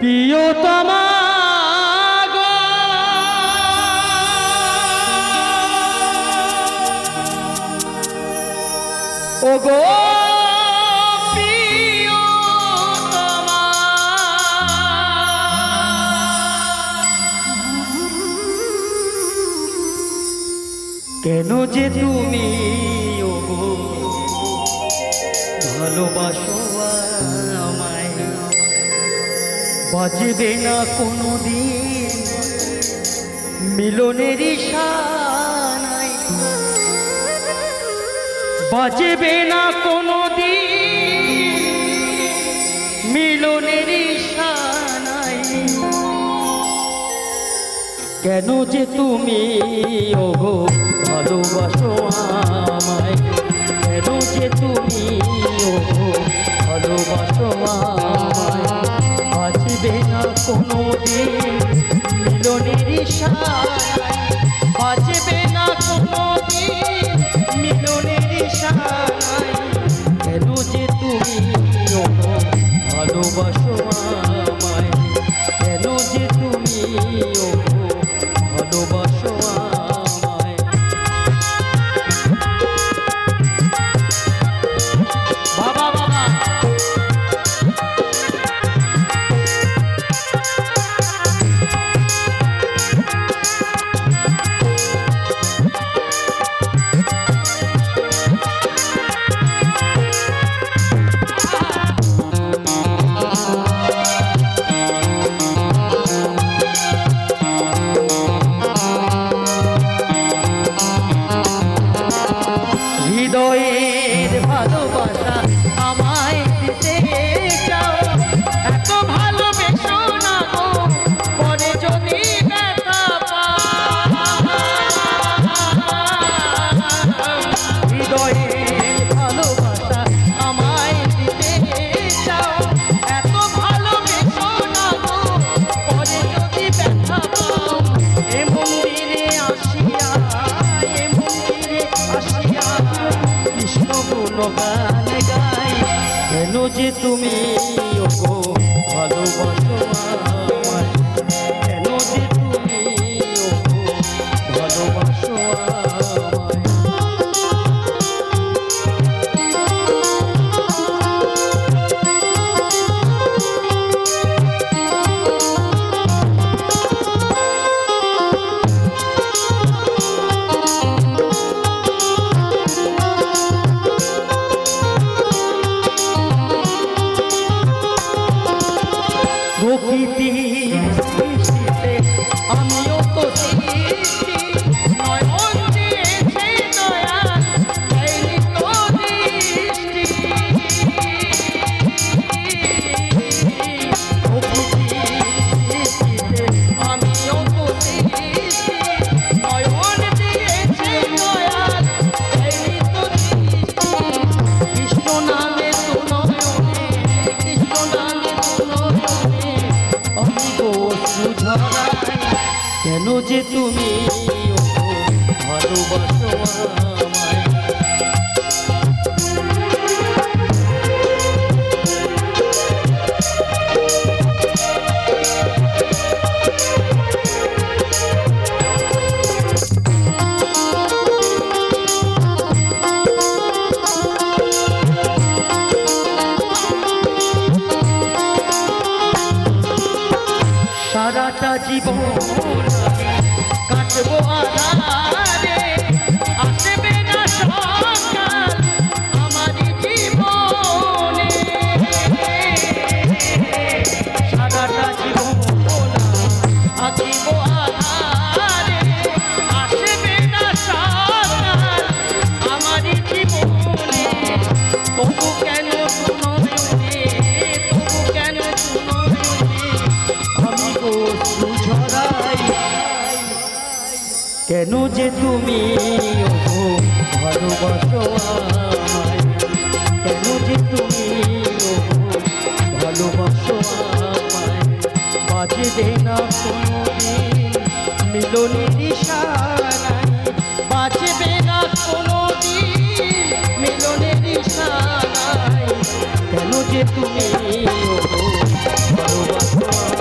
প্রিয়তমা গো ও গো প্রিয়তমা কেন যে তুমি ও গো ভালোবাসো আমায় বাজবে না কোনো দিন মিলনের ইশারায় বাজবে না কোনো দিন মিলনের ইশারায় কেন যে তুমি ওগো ভালোবাসো আমায় কেন যে তুমি ওগো ভালোবাসো আমায় বাজবে না কোনো দিন মিলনের ইশারায় বাজবে না কোনো দিন মিলনের ইশারায় কেন যে তুমি ওগো ভালোবাসো আমায় কেন যে তুমি ওগো ভালোবাসো আমায় বাবা বাবা হৃদয়ের ভালোবাসা আমায় দিতে চাও এত ভালোবেসো না গো পরে যদি ব্যথা পাও হৃদয়ের ভালোবাসা আমায় দিতে চাও এত ভালোবেসো না গো পরে যদি ব্যথা পাও এ মন্দিরে আসিয়া এ মন্দিরে আসিয়া কৃষ্ণ গুণগান গাই কেন যে তুমি ওগো ভালোবাসো আমায় কেন যে তুমি ওগো ভালোবাসো আমায় প্রকৃতির সৃষ্টিতে আমিও তো সৃষ্টি নয়ন দিয়েছে দয়া দেয়নি তো দৃষ্টি প্রকৃতির সৃষ্টিতে আমিও তো সৃষ্টি নয়ন দিয়েছে দয়া দেয়নি তো দৃষ্টি কৃষ্ণ নামে তো নয়নে কৃষ্ণ নামে তো নয়নে কেন যে তুমি ভালোবাসো আমায় সারাটা জীবন কাটবো আধারে আসবে না সকাল আমার জীবনে সারাটা জীবন কাটব আধারে আসবে না সকাল আমার জীবনে তবু কেন নয়নে তবু কেন নয়নে আমি গো ঝরাই কেন যে তুমি ওগো ভালোবাসো আমায় কেন যে তুমি ওগো ভালোবাসো আমায় বাজবে না কোনো দিন মিলনের ইশারায় বাজবে না কোনো দিন মিলনের ইশারায় কেন যে তুমি ভালোবাসো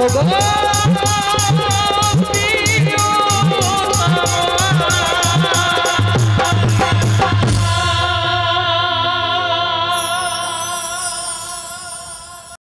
ওগো